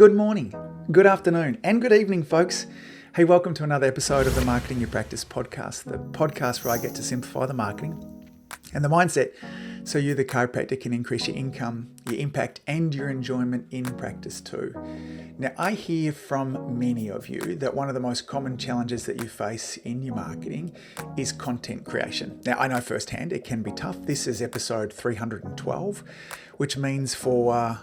Good morning, good afternoon, and good evening, folks. Hey, welcome to another episode of the Marketing Your Practice podcast, the podcast where I get to simplify the marketing and the mindset so you, the chiropractor, can increase your income, your impact, and your enjoyment in practice too. Now, I hear from many of you that one of the most common challenges that you face in your marketing is content creation. Now, I know firsthand it can be tough. This is episode 312, which means for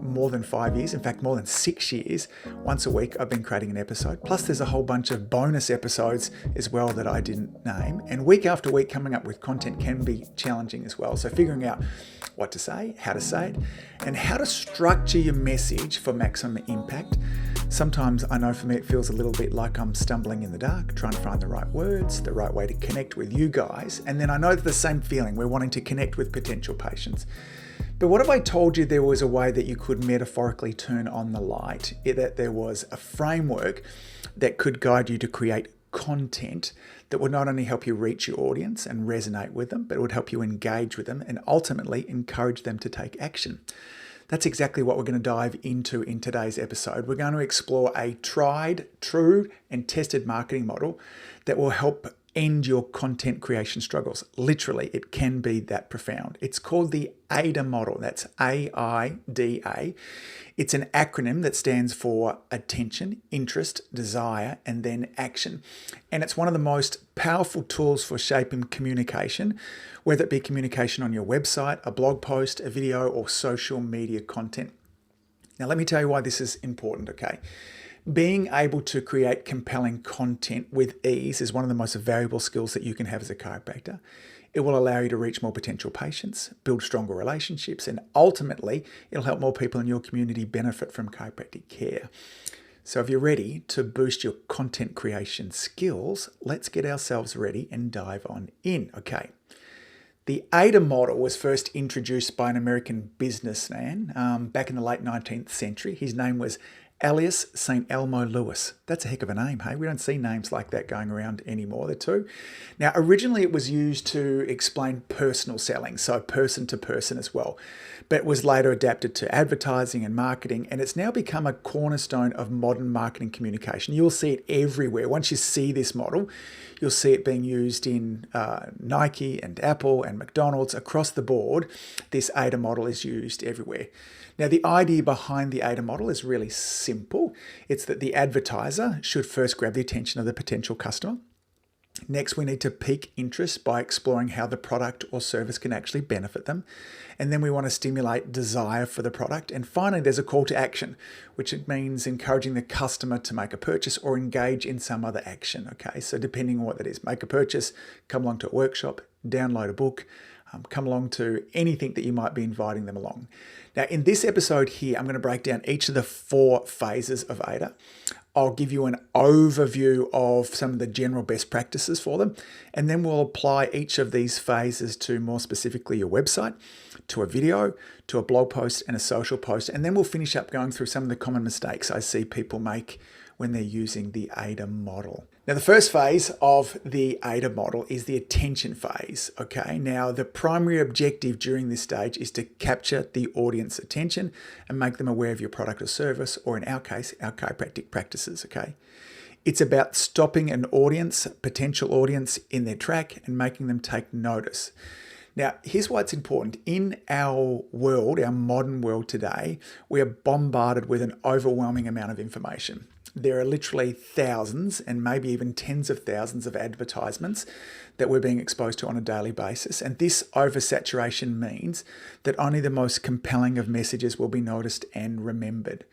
more than 5 years, in fact, more than 6 years, once a week I've been creating an episode. Plus there's a whole bunch of bonus episodes as well that I didn't name. And week after week coming up with content can be challenging as well. So figuring out what to say, how to say it, and how to structure your message for maximum impact. Sometimes I know for me it feels a little bit like I'm stumbling in the dark, trying to find the right words, the right way to connect with you guys. And then I know the same feeling, we're wanting to connect with potential patients. But what if I told you there was a way that you could metaphorically turn on the light, that there was a framework that could guide you to create content that would not only help you reach your audience and resonate with them, but it would help you engage with them and ultimately encourage them to take action? That's exactly what we're going to dive into in today's episode. We're going to explore a tried, true, and tested marketing model that will help end your content creation struggles. Literally, it can be that profound. It's called the Aida model. That's AIDA. It's an acronym that stands for attention, interest, desire, and then action. And it's one of the most powerful tools for shaping communication, whether it be communication on your website, a blog post, a video, or social media content. Now, let me tell you why this is important, okay? Being able to create compelling content with ease is one of the most valuable skills that you can have as a chiropractor. It will allow you to reach more potential patients, build stronger relationships, and ultimately, it'll help more people in your community benefit from chiropractic care. So if you're ready to boost your content creation skills, let's get ourselves ready and dive on in, okay? The Aida model was first introduced by an American businessman back in the late 19th century. His name was Alias St. Elmo Lewis. That's a heck of a name, hey? We don't see names like that going around anymore, the two. Now, originally it was used to explain personal selling, so person to person as well, but it was later adapted to advertising and marketing, and it's now become a cornerstone of modern marketing communication. You'll see it everywhere. Once you see this model, you'll see it being used in Nike and Apple and McDonald's across the board. This Aida model is used everywhere. Now, the idea behind the Aida model is really simple. It's that the advertiser should first grab the attention of the potential customer. Next, we need to pique interest by exploring how the product or service can actually benefit them. And then we want to stimulate desire for the product. And finally, there's a call to action, which means encouraging the customer to make a purchase or engage in some other action. Okay, so depending on what that is, make a purchase, come along to a workshop, download a book, come along to anything that you might be inviting them along. Now, in this episode here, I'm going to break down each of the 4 phases of Aida. I'll give you an overview of some of the general best practices for them, and then we'll apply each of these phases to more specifically your website, to a video, to a blog post, and a social post. And then we'll finish up going through some of the common mistakes I see people make when they're using the Aida model. Now, the first phase of the Aida model is the attention phase, okay? Now, the primary objective during this stage is to capture the audience attention and make them aware of your product or service, or in our case, our chiropractic practices, okay? It's about stopping an audience, potential audience, in their track and making them take notice. Now, here's why it's important. In our world, our modern world today, we are bombarded with an overwhelming amount of information. There are literally thousands and maybe even tens of thousands of advertisements that we're being exposed to on a daily basis. And this oversaturation means that only the most compelling of messages will be noticed and remembered.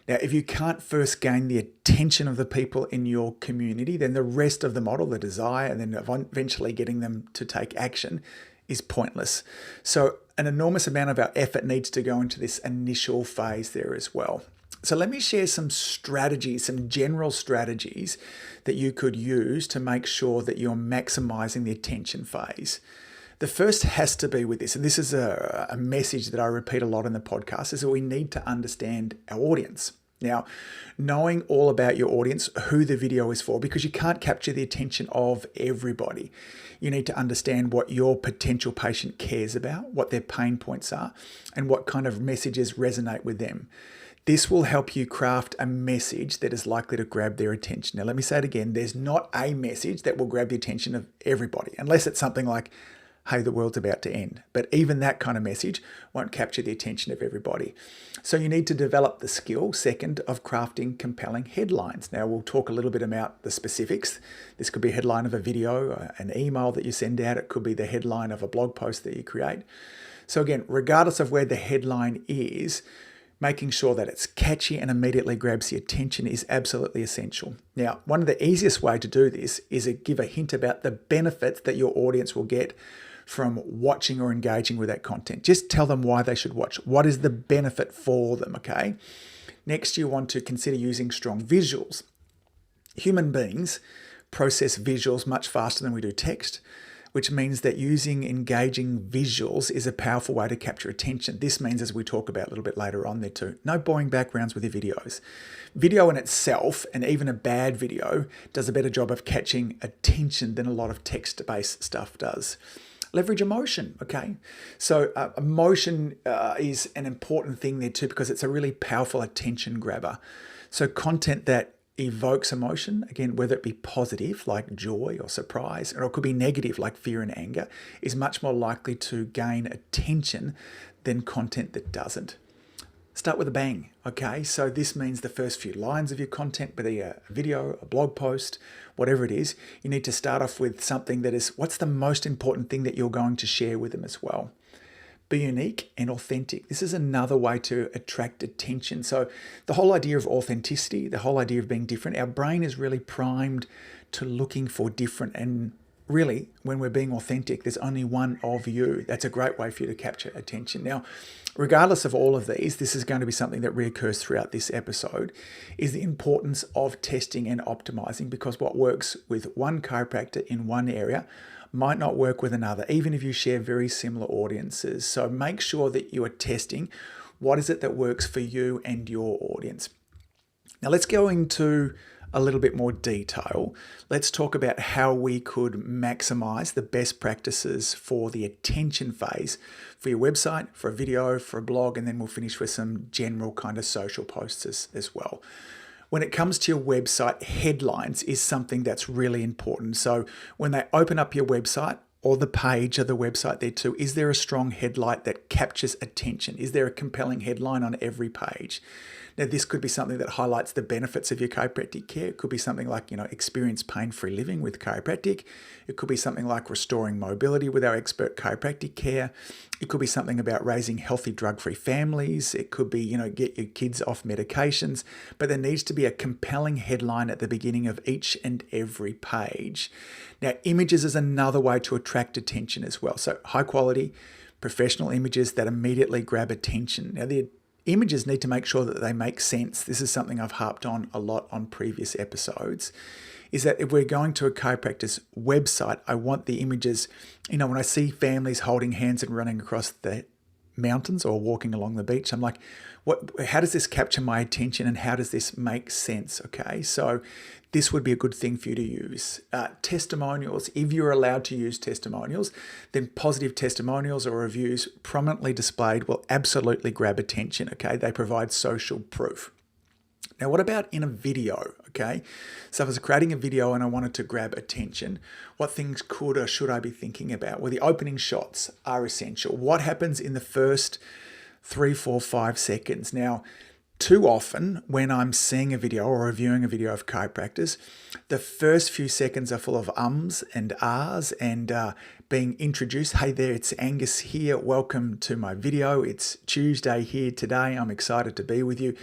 Now, if you can't first gain the attention of the people in your community, then the rest of the model, the desire, and then eventually getting them to take action is pointless. So an enormous amount of our effort needs to go into this initial phase there as well. So let me share some strategies, some general strategies that you could use to make sure that you're maximizing the attention phase. The first has to be with this, and this is a message that I repeat a lot in the podcast, is that we need to understand our audience. Now, knowing all about your audience, who the video is for, because you can't capture the attention of everybody. You need to understand what your potential patient cares about, what their pain points are, and what kind of messages resonate with them. This will help you craft a message that is likely to grab their attention. Now, let me say it again. There's not a message that will grab the attention of everybody, unless it's something like, hey, the world's about to end. But even that kind of message won't capture the attention of everybody. So you need to develop the skill, second, of crafting compelling headlines. Now, we'll talk a little bit about the specifics. This could be a headline of a video, an email that you send out. It could be the headline of a blog post that you create. So again, regardless of where the headline is, making sure that it's catchy and immediately grabs the attention is absolutely essential. Now, one of the easiest way to do this is to give a hint about the benefits that your audience will get from watching or engaging with that content. Just tell them why they should watch. What is the benefit for them, okay? Next, you want to consider using strong visuals. Human beings process visuals much faster than we do text, which means that using engaging visuals is a powerful way to capture attention. This means, as we talk about a little bit later on there too, no boring backgrounds with your videos. Video in itself, and even a bad video, does a better job of catching attention than a lot of text-based stuff does. Leverage emotion, okay? So emotion is an important thing there too, because it's a really powerful attention grabber. So content that evokes emotion, again, whether it be positive like joy or surprise, or it could be negative like fear and anger, is much more likely to gain attention than content that doesn't. Start with a bang, okay? So this means the first few lines of your content, whether a video, a blog post, whatever it is, you need to start off with something that is, what's the most important thing that you're going to share with them as well? Be unique and authentic. This is another way to attract attention. So the whole idea of authenticity, the whole idea of being different, our brain is really primed to looking for different. And really, when we're being authentic, there's only one of you. That's a great way for you to capture attention. Now, regardless of all of these, this is going to be something that reoccurs throughout this episode, is the importance of testing and optimizing, because what works with one chiropractor in one area might not work with another, even if you share very similar audiences. So make sure that you are testing what is it that works for you and your audience. Now let's go into a little bit more detail. Let's talk about how we could maximize the best practices for the attention phase for your website, for a video, for a blog, and then we'll finish with some general kind of social posts as well. When it comes to your website, headlines is something that's really important. So when they open up your website or the page of the website there too, is there a strong headline that captures attention? Is there a compelling headline on every page? Now, this could be something that highlights the benefits of your chiropractic care. It could be something like, experience pain-free living with chiropractic. It could be something like restoring mobility with our expert chiropractic care. It could be something about raising healthy drug-free families. It could be, get your kids off medications. But there needs to be a compelling headline at the beginning of each and every page. Now, images is another way to attract attention as well. So high quality, professional images that immediately grab attention. Now, the images need to make sure that they make sense. This is something I've harped on a lot on previous episodes, is that if we're going to a chiropractor's website, I want the images, when I see families holding hands and running across the mountains or walking along the beach, I'm like, how does this capture my attention and how does this make sense? Okay, so this would be a good thing for you to use. Testimonials, if you're allowed to use testimonials, then positive testimonials or reviews prominently displayed will absolutely grab attention, okay? They provide social proof. Now, what about in a video, okay? So if I was creating a video and I wanted to grab attention, what things could or should I be thinking about? Well, the opening shots are essential. What happens in the first 3, 4, 5 seconds? Now, too often when I'm seeing a video or reviewing a video of chiropractors, the first few seconds are full of ums and ahs and being introduced. Hey there, it's Angus here. Welcome to my video. It's Tuesday here today. I'm excited to be with you.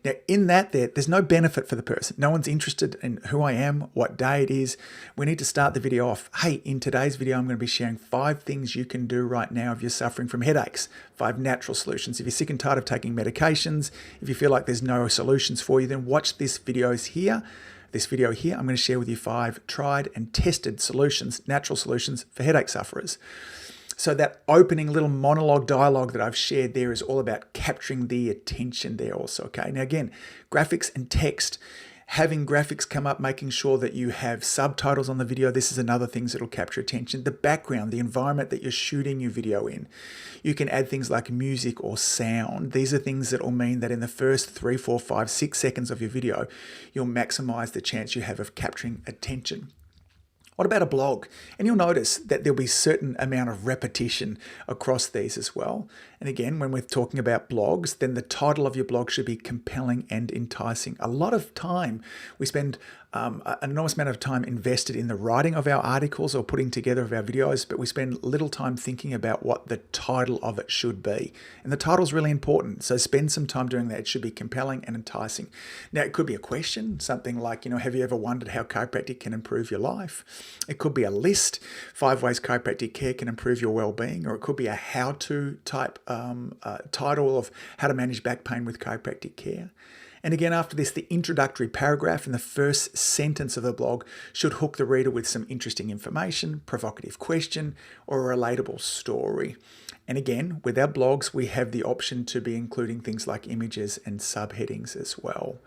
Now, in there's no benefit for the person. No one's interested in who I am, what day it is. We need to start the video off. Hey, in today's video, I'm going to be sharing 5 things you can do right now if you're suffering from headaches, 5 natural solutions. If you're sick and tired of taking medications, if you feel like there's no solutions for you, then watch this video here. I'm going to share with you 5 tried and tested solutions, natural solutions for headache sufferers. So that opening little monologue dialogue that I've shared there is all about capturing the attention there also, okay? Now again, graphics and text Having graphics come up, making sure that you have subtitles on the video. This is another thing that'll capture attention. The background, the environment that you're shooting your video in. You can add things like music or sound. These are things that will mean that in the first 3, 4, 5, 6 seconds of your video, you'll maximize the chance you have of capturing attention. What about a blog? And you'll notice that there'll be a certain amount of repetition across these as well. And again, when we're talking about blogs, then the title of your blog should be compelling and enticing. A lot of time, we spend an enormous amount of time invested in the writing of our articles or putting together of our videos, but we spend little time thinking about what the title of it should be. And the title is really important. So spend some time doing that. It should be compelling and enticing. Now, it could be a question, something like, have you ever wondered how chiropractic can improve your life? It could be a list, 5 ways chiropractic care can improve your well-being, or it could be a how-to type title of how to manage back pain with chiropractic care. And again, after this, the introductory paragraph in the first sentence of the blog should hook the reader with some interesting information, provocative question, or a relatable story. And again, with our blogs, we have the option to be including things like images and subheadings as well.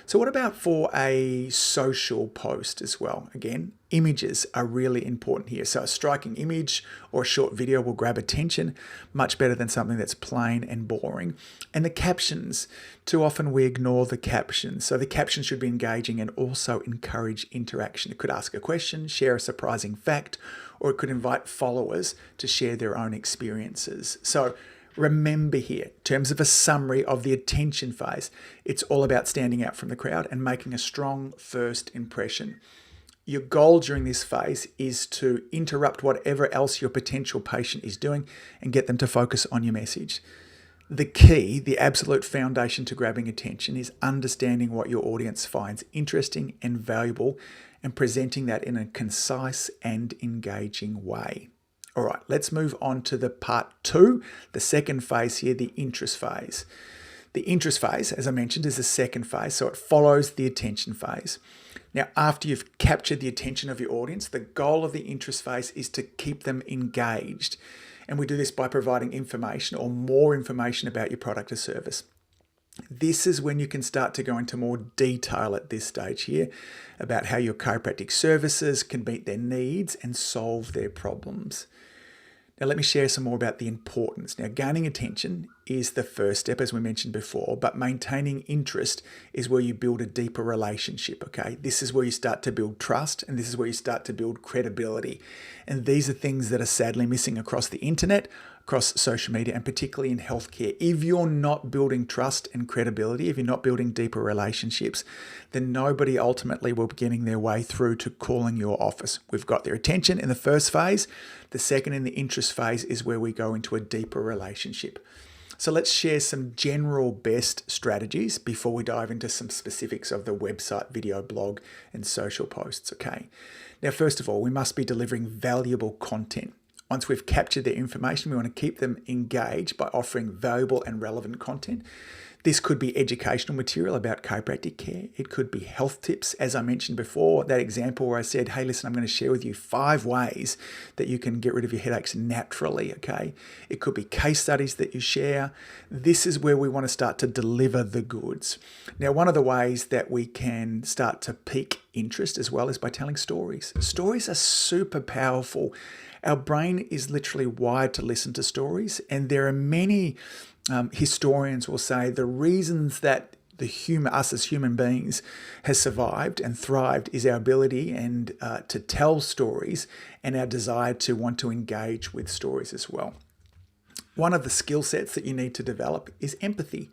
So what about for a social post as well? Again, images are really important here. So a striking image or a short video will grab attention much better than something that's plain and boring. And the captions, too often we ignore the captions. So the captions should be engaging and also encourage interaction. It could ask a question, share a surprising fact, or it could invite followers to share their own experiences. So remember here, in terms of a summary of the attention phase, it's all about standing out from the crowd and making a strong first impression. Your goal during this phase is to interrupt whatever else your potential patient is doing and get them to focus on your message. The key, the absolute foundation to grabbing attention is understanding what your audience finds interesting and valuable and presenting that in a concise and engaging way. All right, let's move on to the part 2, the second phase here, the interest phase. The interest phase, as I mentioned, is the second phase, so it follows the attention phase. Now, after you've captured the attention of your audience, the goal of the interest phase is to keep them engaged. And we do this by providing information or more information about your product or service. This is when you can start to go into more detail at this stage here about how your chiropractic services can meet their needs and solve their problems. Now, let me share some more about the importance. Now, gaining attention is the first step, as we mentioned before, but maintaining interest is where you build a deeper relationship, okay? This is where you start to build trust, and this is where you start to build credibility. And these are things that are sadly missing across the internet, across social media, and particularly in healthcare. If you're not building trust and credibility, if you're not building deeper relationships, then nobody ultimately will be getting their way through to calling your office. We've got their attention in the first phase. The second, in the interest phase, is where we go into a deeper relationship. So let's share some general best strategies before we dive into some specifics of the website, video, blog, and social posts, okay? Now, first of all, we must be delivering valuable content. Once we've captured their information, we want to keep them engaged by offering valuable and relevant content. This could be educational material about chiropractic care. It could be health tips, as I mentioned before, that example where I said, hey, listen, I'm going to share with you 5 ways that you can get rid of your headaches naturally, okay? It could be case studies that you share. This is where we want to start to deliver the goods. Now, one of the ways that we can start to pique interest as well is by telling stories. Stories are super powerful. Our brain is literally wired to listen to stories, and there are many historians will say the reasons that us as human beings has survived and thrived is our ability and to tell stories and our desire to want to engage with stories as well. One of the skill sets that you need to develop is empathy.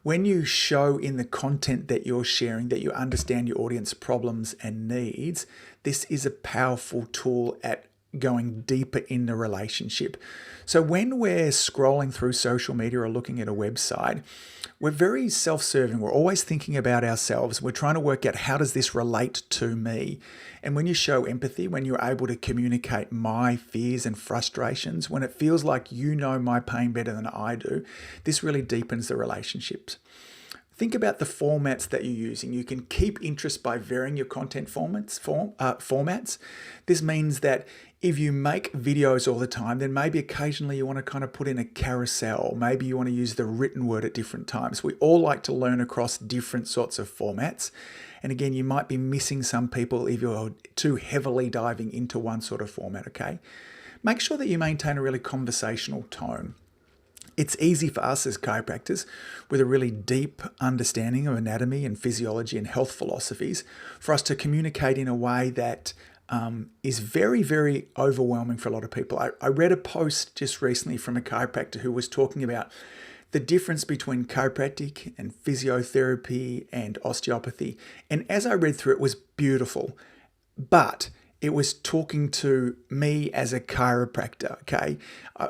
When you show in the content that you're sharing that you understand your audience problems and needs, this is a powerful tool at going deeper in the relationship. So when we're scrolling through social media or looking at a website, we're very self-serving. We're always thinking about ourselves. We're trying to work out, how does this relate to me? And when you show empathy, when you're able to communicate my fears and frustrations, when it feels like you know my pain better than I do, this really deepens the relationships. think about the formats that you're using. You can keep interest by varying your content formats. This means that if you make videos all the time, then maybe occasionally you want to kind of put in a carousel. Maybe you want to use the written word at different times. We all like to learn across different sorts of formats. And again, you might be missing some people if you're too heavily diving into one sort of format, okay? Make sure that you maintain a really conversational tone. It's easy for us as chiropractors with a really deep understanding of anatomy and physiology and health philosophies for us to communicate in a way that is very, very overwhelming for a lot of people. I read a post just recently from a chiropractor who was talking about the difference between chiropractic and physiotherapy and osteopathy. And as I read through it, was beautiful. But it was talking to me as a chiropractor, okay?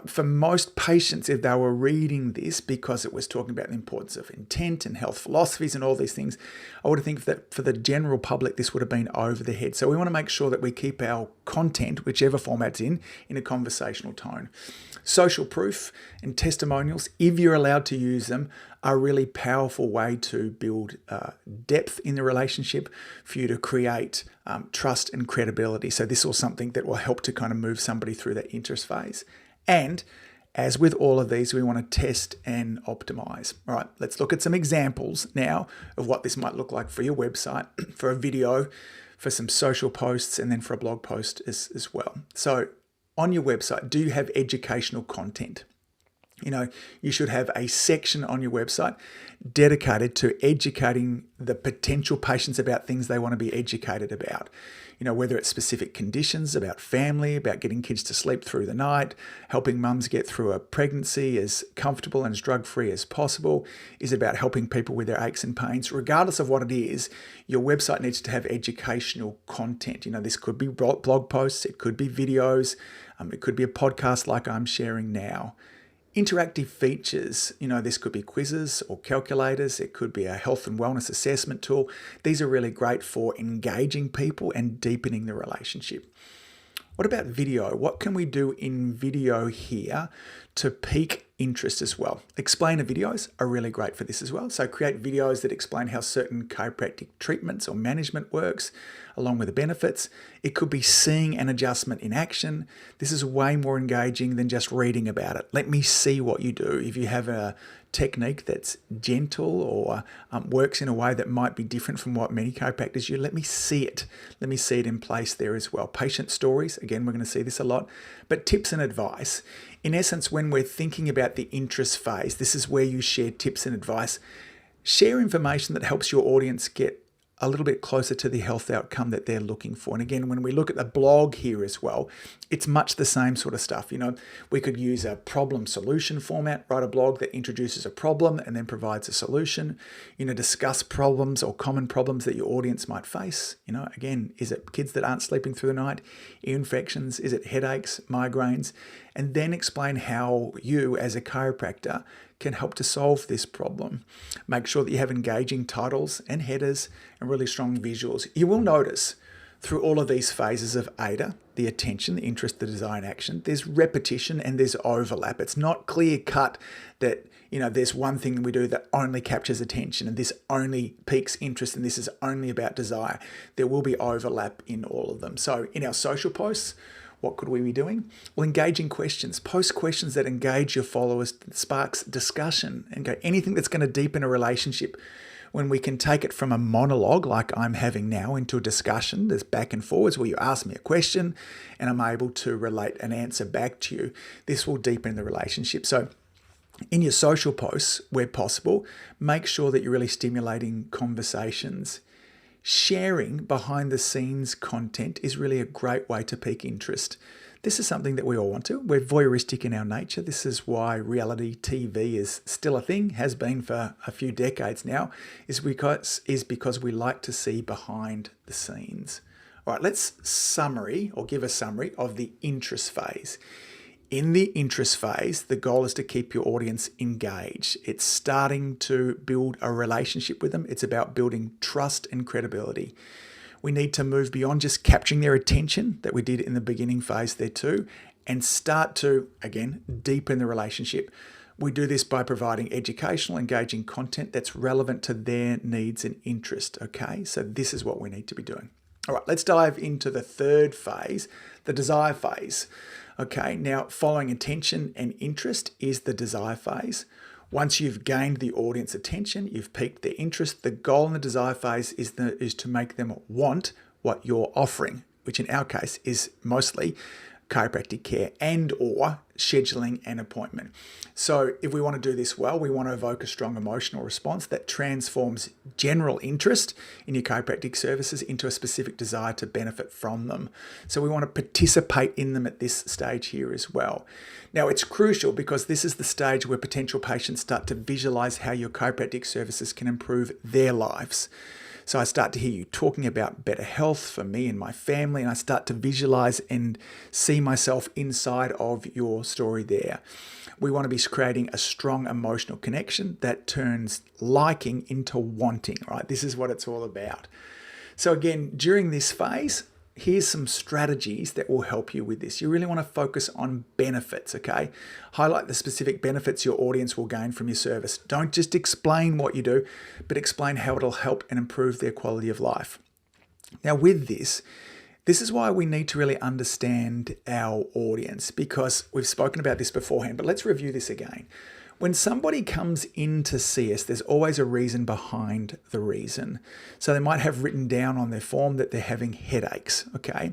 For most patients, if they were reading this because it was talking about the importance of intent and health philosophies and all these things, I would think that for the general public, this would have been over the head. So we want to make sure that we keep our content, whichever format's in a conversational tone. Social proof and testimonials, if you're allowed to use them, are a really powerful way to build depth in the relationship for you to create trust and credibility. So this is something that will help to kind of move somebody through that interest phase. And as with all of these, we want to test and optimize. All right, let's look at some examples now of what this might look like for your website, for a video, for some social posts, and then for a blog post as well. So on your website, do you have educational content? You know, you should have a section on your website dedicated to educating the potential patients about things they want to be educated about. You know, whether it's specific conditions, about family, about getting kids to sleep through the night, helping mums get through a pregnancy as comfortable and as drug-free as possible, is about helping people with their aches and pains. Regardless of what it is, your website needs to have educational content. You know, this could be blog posts, it could be videos, it could be a podcast like I'm sharing now. Interactive features, you know, this could be quizzes or calculators. It could be a health and wellness assessment tool. These are really great for engaging people and deepening the relationship. What about video? What can we do in video here to pique interest as well? Explainer videos are really great for this as well. So create videos that explain how certain chiropractic treatments or management works, along with the benefits. It could be seeing an adjustment in action. This is way more engaging than just reading about it. Let me see what you do. If you have a technique that's gentle or works in a way that might be different from what many chiropractors use, let me see it. Let me see it in place there as well. Patient stories, again, we're going to see this a lot, but tips and advice. In essence, when we're thinking about the interest phase, this is where you share tips and advice. Share information that helps your audience get a little bit closer to the health outcome that they're looking for. And again, when we look at the blog here as well, it's much the same sort of stuff. You know, we could use a problem solution format, write a blog that introduces a problem and then provides a solution, you know, discuss problems or common problems that your audience might face. You know, again, is it kids that aren't sleeping through the night, ear infections, is it headaches, migraines, and then explain how you as a chiropractor can help to solve this problem. Make sure that you have engaging titles and headers and really strong visuals. You will notice through all of these phases of Aida, the attention, the interest, the desire and action, there's repetition and there's overlap. It's not clear cut that, you know, there's one thing we do that only captures attention and this only piques interest and this is only about desire. There will be overlap in all of them. So in our social posts, what could we be doing? Well, engaging questions. Post questions that engage your followers, sparks discussion, and go anything that's going to deepen a relationship. When we can take it from a monologue like I'm having now into a discussion, there's back and forwards where you ask me a question and I'm able to relate an answer back to you. This will deepen the relationship. So in your social posts, where possible, make sure that you're really stimulating conversations. Sharing behind the scenes content is really a great way to pique interest. This is something that we all want to. We're voyeuristic in our nature. This is why reality TV is still a thing, has been for a few decades now, is because we like to see behind the scenes. All right, let's give a summary of the interest phase. In the interest phase, the goal is to keep your audience engaged. It's starting to build a relationship with them. It's about building trust and credibility. We need to move beyond just capturing their attention that we did in the beginning phase there too, and start to, again, deepen the relationship. We do this by providing educational, engaging content that's relevant to their needs and interest, okay? So this is what we need to be doing. All right, let's dive into the third phase, the desire phase. Okay, now following attention and interest is the desire phase. Once you've gained the audience attention, you've piqued their interest, the goal in the desire phase is to make them want what you're offering, which in our case is mostly chiropractic care and or scheduling an appointment. So if we want to do this well, we want to evoke a strong emotional response that transforms general interest in your chiropractic services into a specific desire to benefit from them. So we want to participate in them at this stage here as well. Now it's crucial because this is the stage where potential patients start to visualize how your chiropractic services can improve their lives. So I start to hear you talking about better health for me and my family, and I start to visualize and see myself inside of your story there. We want to be creating a strong emotional connection that turns liking into wanting, right? This is what it's all about. So again, during this phase, here's some strategies that will help you with this. You really want to focus on benefits, okay? Highlight the specific benefits your audience will gain from your service. Don't just explain what you do, but explain how it'll help and improve their quality of life. Now with this is why we need to really understand our audience, because we've spoken about this beforehand, but let's review this again. When somebody comes in to see us, there's always a reason behind the reason. So they might have written down on their form that they're having headaches, okay?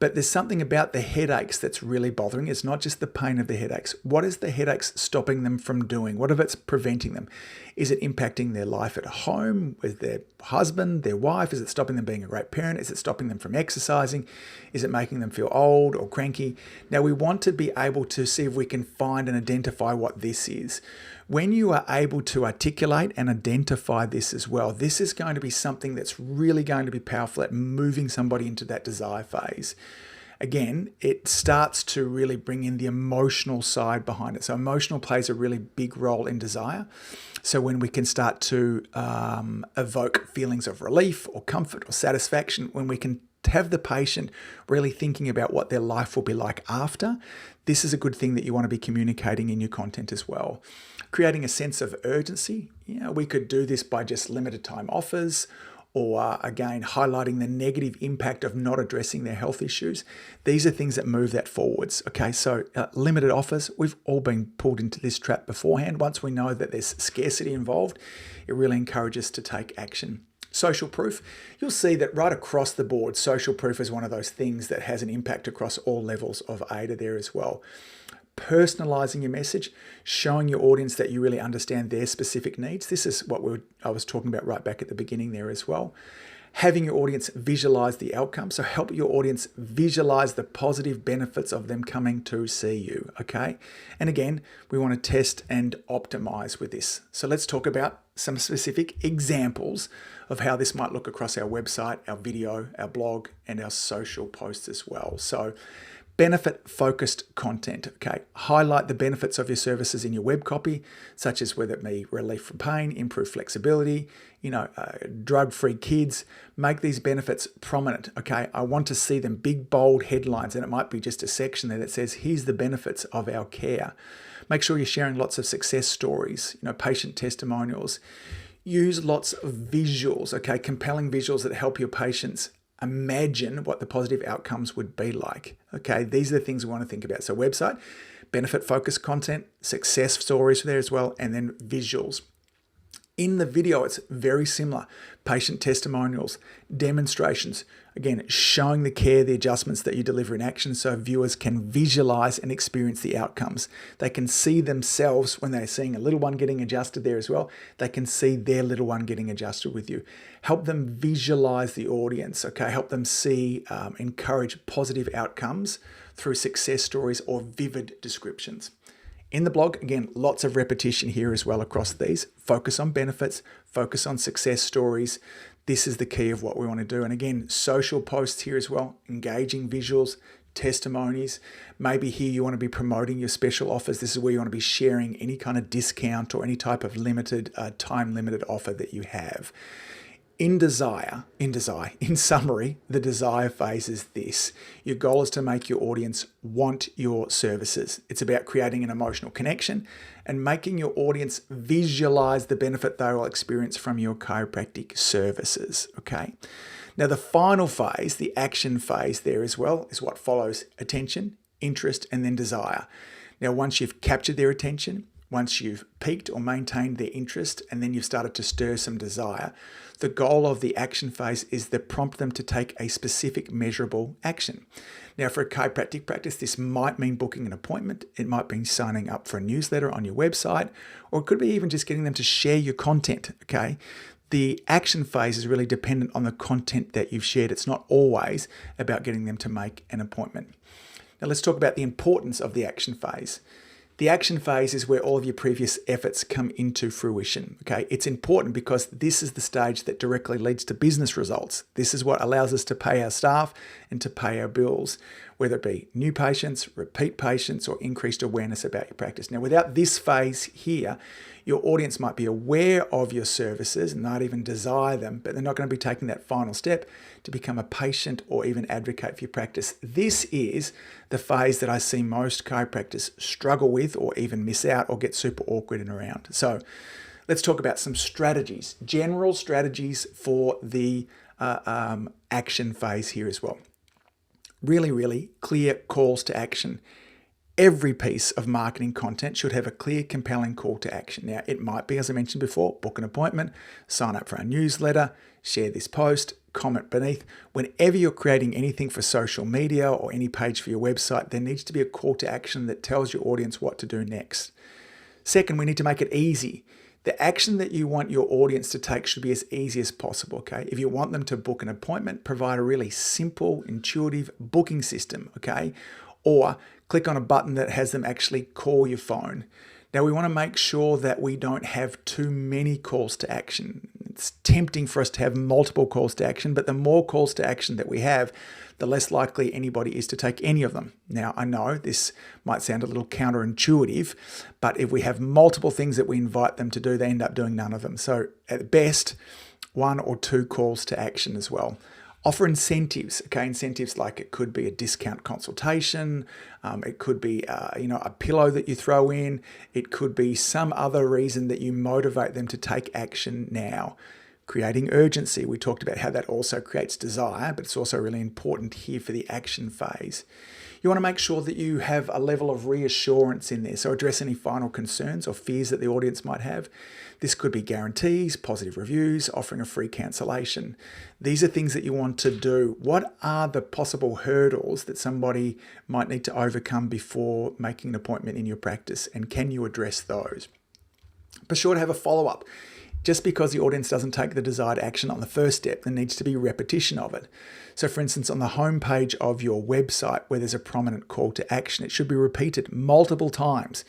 But there's something about the headaches that's really bothering. It's not just the pain of the headaches. What is the headaches stopping them from doing? What if it's preventing them? Is it impacting their life at home with their husband, their wife? Is it stopping them being a great parent? Is it stopping them from exercising? Is it making them feel old or cranky? Now we want to be able to see if we can find and identify what this is. When you are able to articulate and identify this as well, this is going to be something that's really going to be powerful at moving somebody into that desire phase. Again, it starts to really bring in the emotional side behind it. So emotional plays a really big role in desire. So when we can start to evoke feelings of relief or comfort or satisfaction, when we can have the patient really thinking about what their life will be like after, this is a good thing that you want to be communicating in your content as well. Creating a sense of urgency. We could do this by just limited time offers, or again, highlighting the negative impact of not addressing their health issues. These are things that move that forwards. Okay, so limited offers, we've all been pulled into this trap beforehand. Once we know that there's scarcity involved, it really encourages us to take action. Social proof, you'll see that right across the board, social proof is one of those things that has an impact across all levels of Aida there as well. Personalizing your message, showing your audience that you really understand their specific needs. This is what I was talking about right back at the beginning there as well. Having your audience visualize the outcome. So help your audience visualize the positive benefits of them coming to see you, okay? And again, we want to test and optimize with this. So let's talk about some specific examples of how this might look across our website, our video, our blog, and our social posts as well. So benefit-focused content, okay? Highlight the benefits of your services in your web copy, such as whether it be relief from pain, improved flexibility, drug-free kids. Make these benefits prominent, okay? I want to see them big, bold headlines, and it might be just a section there that says, here's the benefits of our care. Make sure you're sharing lots of success stories, patient testimonials. Use lots of visuals, okay? Compelling visuals that help your patients imagine what the positive outcomes would be like. Okay, these are the things we want to think about. So website, benefit-focused content, success stories there as well, and then visuals. In the video, it's very similar. Patient testimonials, demonstrations, again, showing the care, the adjustments that you deliver in action so viewers can visualize and experience the outcomes. They can see themselves when they're seeing a little one getting adjusted there as well. They can see their little one getting adjusted with you. Help them visualize the audience, okay? Help them see, encourage positive outcomes through success stories or vivid descriptions. In the blog, again, lots of repetition here as well across these. Focus on benefits, focus on success stories. This is the key of what we want to do. And again, social posts here as well, engaging visuals, testimonies. Maybe here you want to be promoting your special offers. This is where you want to be sharing any kind of discount or any type of limited, time-limited offer that you have. In summary, the desire phase is this. Your goal is to make your audience want your services. It's about creating an emotional connection and making your audience visualize the benefit they will experience from your chiropractic services, okay? Now, the final phase, the action phase there as well, is what follows attention, interest, and then desire. Now, once you've captured their attention, once you've piqued or maintained their interest, and then you've started to stir some desire, the goal of the action phase is to prompt them to take a specific measurable action. Now, for a chiropractic practice, this might mean booking an appointment. It might mean signing up for a newsletter on your website, or it could be even just getting them to share your content, okay? The action phase is really dependent on the content that you've shared. It's not always about getting them to make an appointment. Now, let's talk about the importance of the action phase. The action phase is where all of your previous efforts come into fruition, okay? It's important because this is the stage that directly leads to business results. This is what allows us to pay our staff and to pay our bills, whether it be new patients, repeat patients, or increased awareness about your practice. Now, without this phase here, your audience might be aware of your services and not even desire them, but they're not going to be taking that final step to become a patient or even advocate for your practice. This is the phase that I see most chiropractors struggle with or even miss out or get super awkward and around. So let's talk about some strategies, general strategies for the action phase here as well. Really clear calls to action. Every piece of marketing content should have a clear, compelling call to action. Now, it might be, as I mentioned before, book an appointment, sign up for our newsletter, share this post, comment beneath. Whenever you're creating anything for social media or any page for your website, there needs to be a call to action that tells your audience what to do next. Second, we need to make it easy. The action that you want your audience to take should be as easy as possible, okay? If you want them to book an appointment, provide a really simple, intuitive booking system, okay? Or click on a button that has them actually call your phone. Now, we want to make sure that we don't have too many calls to action. It's tempting for us to have multiple calls to action, but the more calls to action that we have, the less likely anybody is to take any of them. Now, I know this might sound a little counterintuitive, but if we have multiple things that we invite them to do, they end up doing none of them. So at best, 1 or 2 calls to action as well. Offer incentives, okay? Incentives like it could be a discount consultation, it could be a pillow that you throw in, it could be some other reason that you motivate them to take action now. Creating urgency, we talked about how that also creates desire, but it's also really important here for the action phase. You want to make sure that you have a level of reassurance in there. So address any final concerns or fears that the audience might have. This could be guarantees, positive reviews, offering a free cancellation. These are things that you want to do. What are the possible hurdles that somebody might need to overcome before making an appointment in your practice? And can you address those? Be sure to have a follow-up. Just because the audience doesn't take the desired action on the first step, there needs to be repetition of it. So for instance, on the homepage of your website where there's a prominent call to action, it should be repeated multiple times.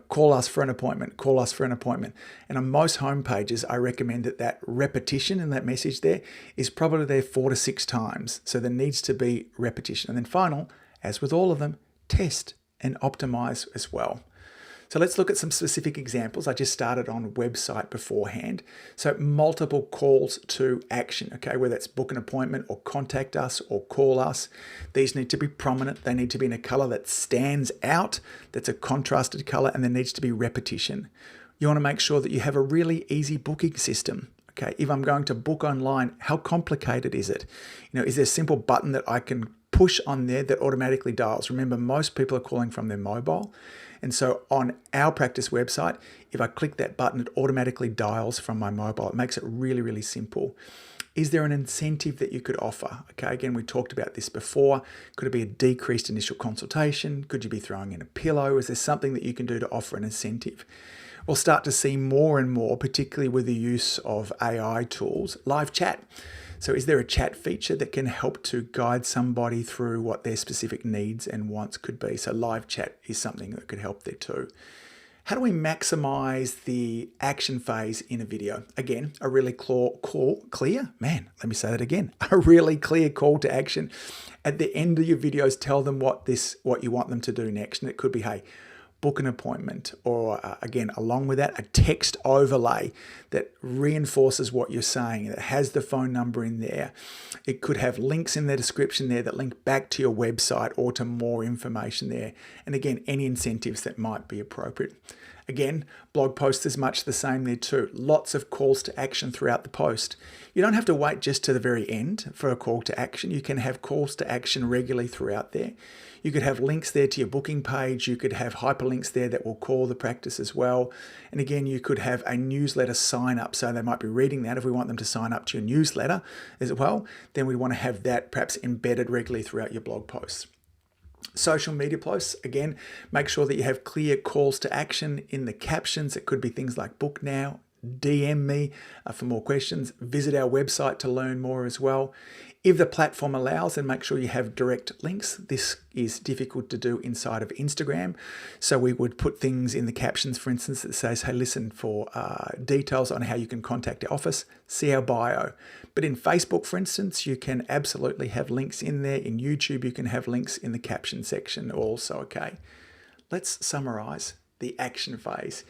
Call us for an appointment, call us for an appointment. And on most homepages, I recommend that repetition in that message there is probably there 4 to 6 times. So there needs to be repetition. And then final, as with all of them, test and optimize as well. So let's look at some specific examples. I just started on website beforehand. So multiple calls to action, okay, whether it's book an appointment or contact us or call us. These need to be prominent. They need to be in a color that stands out, that's a contrasted color, and there needs to be repetition. You want to make sure that you have a really easy booking system. Okay, if I'm going to book online, how complicated is it? Is there a simple button that I can push on there that automatically dials? Remember, most people are calling from their mobile. And so on our practice website, if I click that button, it automatically dials from my mobile. It makes it really simple. Is there an incentive that you could offer? Okay, again, we talked about this before. Could it be a decreased initial consultation? Could you be throwing in a pillow? Is there something that you can do to offer an incentive? We'll start to see more and more, particularly with the use of AI tools, live chat. So is there a chat feature that can help to guide somebody through what their specific needs and wants could be? So live chat is something that could help there too. How do we maximize the action phase in a video? Again, a really clear, let me say that again, a really clear call to action. At the end of your videos, tell them what you want them to do next. And it could be, hey, book an appointment, or again, along with that, a text overlay that reinforces what you're saying, that has the phone number in there. It could have links in the description there that link back to your website or to more information there. And again, any incentives that might be appropriate. Again, blog posts is much the same there too. Lots of calls to action throughout the post. You don't have to wait just to the very end for a call to action. You can have calls to action regularly throughout there. You could have links there to your booking page. You could have hyperlinks there that will call the practice as well. And again, you could have a newsletter sign up. So they might be reading that. If we want them to sign up to your newsletter as well, then we want to have that perhaps embedded regularly throughout your blog posts. Social media posts, again, make sure that you have clear calls to action in the captions. It could be things like book now, DM me for more questions, visit our website to learn more as well. If the platform allows, then make sure you have direct links. This is difficult to do inside of Instagram. So we would put things in the captions, for instance, that says, hey, listen, for details on how you can contact our office, see our bio. But in Facebook, for instance, you can absolutely have links in there. In YouTube, you can have links in the caption section also, okay? Let's summarize the action phase.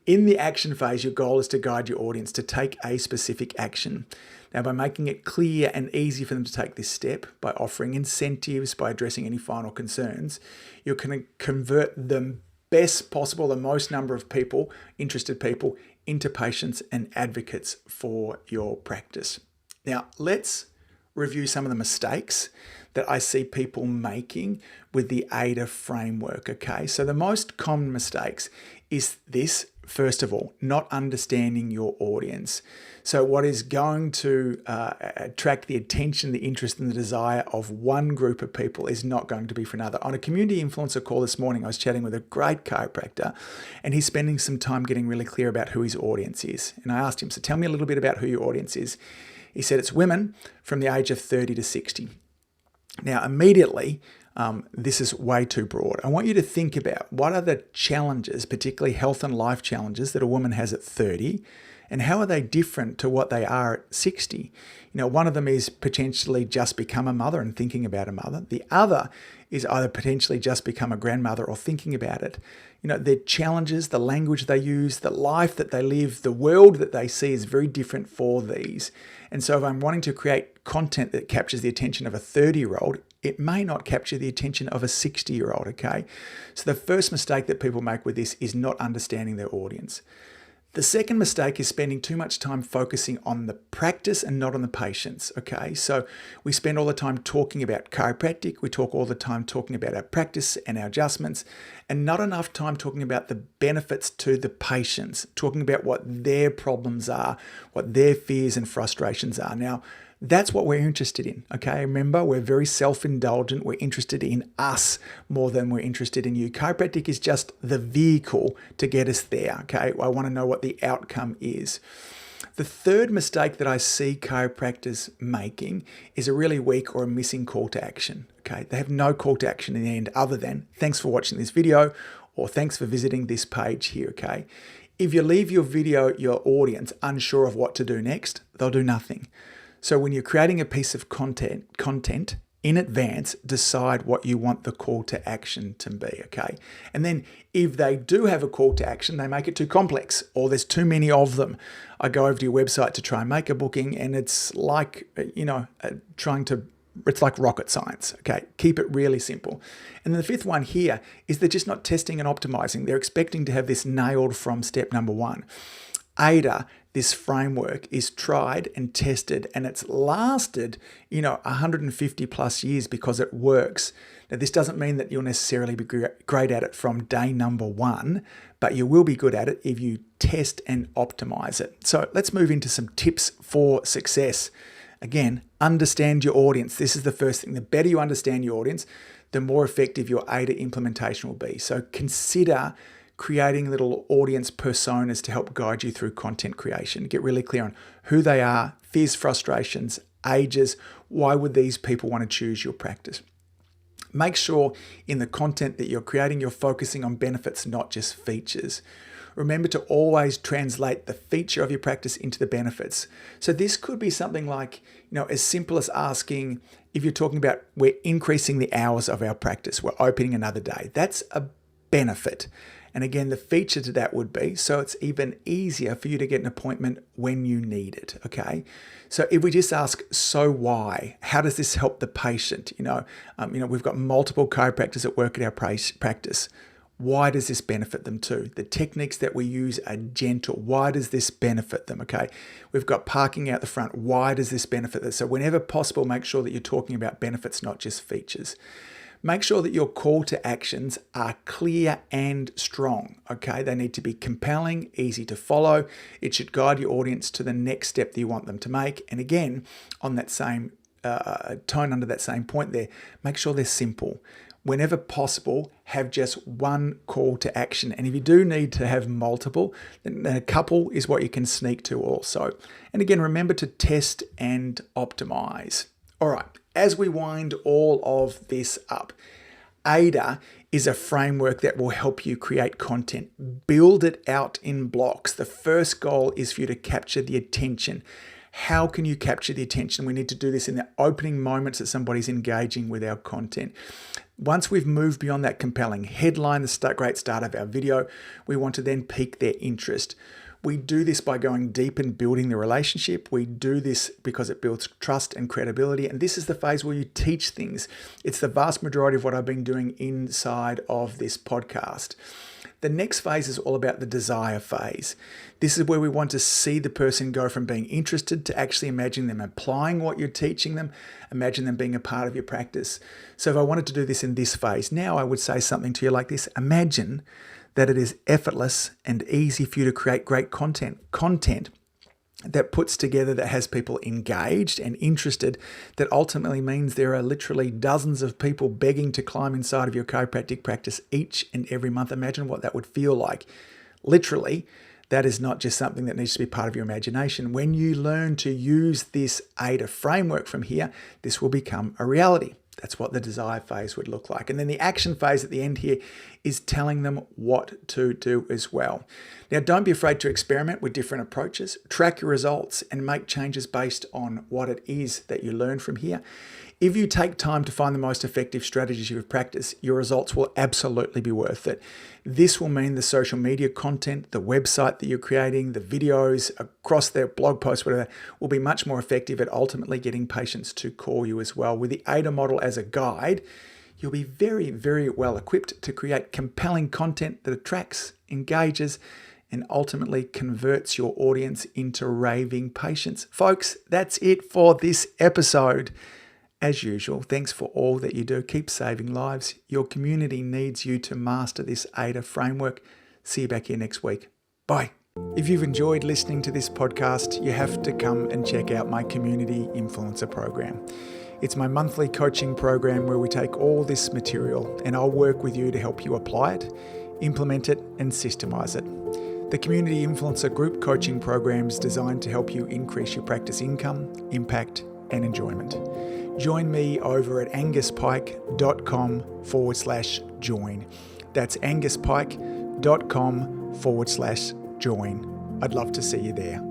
In the action phase, your goal is to guide your audience to take a specific action. Now, by making it clear and easy for them to take this step, by offering incentives, by addressing any final concerns, you're going to convert the best possible, the most number of people, interested people, into patients and advocates for your practice. Now, let's review some of the mistakes that I see people making with the Aida framework, okay? So the most common mistakes is this. First of all, not understanding your audience. So what is going to attract the attention, the interest, and the desire of one group of people is not going to be for another. On a community influencer call this morning, I was chatting with a great chiropractor, and he's spending some time getting really clear about who his audience is. And I asked him, so tell me a little bit about who your audience is. He said it's women from the age of 30 to 60. Now, immediately, this is way too broad. I want you to think about what are the challenges, particularly health and life challenges, that a woman has at 30, and how are they different to what they are at 60? You know, one of them is potentially just become a mother and thinking about a mother. The other is either potentially just become a grandmother or thinking about it. You know, their challenges, the language they use, the life that they live, the world that they see is very different for these. And so if I'm wanting to create content that captures the attention of a 30-year-old, it may not capture the attention of a 60-year-old, okay? So the first mistake that people make with this is not understanding their audience. The second mistake is spending too much time focusing on the practice and not on the patients, okay? So we spend all the time talking about chiropractic, we talk all the time talking about our practice and our adjustments, and not enough time talking about the benefits to the patients, talking about what their problems are, what their fears and frustrations are. Now, that's what we're interested in, okay? Remember, we're very self-indulgent. We're interested in us more than we're interested in you. Chiropractic is just the vehicle to get us there, okay? I want to know what the outcome is. The third mistake that I see chiropractors making is a really weak or a missing call to action, okay? They have no call to action in the end other than, thanks for watching this video, or thanks for visiting this page here, okay? If you leave your audience unsure of what to do next, they'll do nothing. So when you're creating a piece of content in advance, decide what you want the call to action to be, okay? And then if they do have a call to action, they make it too complex or there's too many of them. I go over to your website to try and make a booking and it's like, it's like rocket science, okay? Keep it really simple. And then the fifth one here is they're just not testing and optimizing. They're expecting to have this nailed from step number one. Aida, this framework, is tried and tested and it's lasted, 150 plus years because it works. Now, this doesn't mean that you'll necessarily be great at it from day number one, but you will be good at it if you test and optimize it. So let's move into some tips for success. Again, understand your audience. This is the first thing. The better you understand your audience, the more effective your Aida implementation will be. So consider creating little audience personas to help guide you through content creation. Get really clear on who they are, fears, frustrations, ages. Why would these people want to choose your practice? Make sure in the content that you're creating, you're focusing on benefits, not just features. Remember to always translate the feature of your practice into the benefits. So this could be something like, as simple as asking, if you're talking about we're increasing the hours of our practice, we're opening another day. That's a benefit. And again, the feature to that would be, so it's even easier for you to get an appointment when you need it, okay? So if we just ask, so why? How does this help the patient? We've got multiple chiropractors that work at our practice. Why does this benefit them too? The techniques that we use are gentle. Why does this benefit them? Okay. We've got parking out the front. Why does this benefit them? So whenever possible, make sure that you're talking about benefits, not just features. Make sure that your call to actions are clear and strong. Okay. They need to be compelling, easy to follow. It should guide your audience to the next step that you want them to make. And again, on that same tone under that same point there, make sure they're simple. Whenever possible, have just one call to action. And if you do need to have multiple, then a couple is what you can sneak to also. And again, remember to test and optimize. All right, as we wind all of this up, Aida is a framework that will help you create content. Build it out in blocks. The first goal is for you to capture the attention. How can you capture the attention? We need to do this in the opening moments that somebody's engaging with our content. Once we've moved beyond that compelling headline, the great start of our video, we want to then pique their interest. We do this by going deep and building the relationship. We do this because it builds trust and credibility. And this is the phase where you teach things. It's the vast majority of what I've been doing inside of this podcast. The next phase is all about the desire phase. This is where we want to see the person go from being interested to actually imagine them applying what you're teaching them, imagine them being a part of your practice. So if I wanted to do this in this phase, now I would say something to you like this. Imagine that it is effortless and easy for you to create great content that puts together, that has people engaged and interested, that ultimately means there are literally dozens of people begging to climb inside of your chiropractic practice each and every month. Imagine what that would feel like. Literally, that is not just something that needs to be part of your imagination. When you learn to use this Aida framework from here, this will become a reality. That's what the desire phase would look like. And then the action phase at the end here is telling them what to do as well. Now, don't be afraid to experiment with different approaches, track your results, and make changes based on what it is that you learn from here. If you take time to find the most effective strategies you've practiced, your results will absolutely be worth it. This will mean the social media content, the website that you're creating, the videos across their blog posts, whatever, will be much more effective at ultimately getting patients to call you as well. With the Aida model as a guide, you'll be very, very well equipped to create compelling content that attracts, engages, and ultimately converts your audience into raving patients. Folks, that's it for this episode. As usual, thanks for all that you do. Keep saving lives. Your community needs you to master this Aida framework. See you back here next week. Bye. If you've enjoyed listening to this podcast, you have to come and check out my Community Influencer program. It's my monthly coaching program where we take all this material and I'll work with you to help you apply it, implement it, and systemize it. The Community Influencer Group Coaching program is designed to help you increase your practice income, impact, and enjoyment. Join me over at anguspyke.com/join. That's anguspyke.com/join. I'd love to see you there.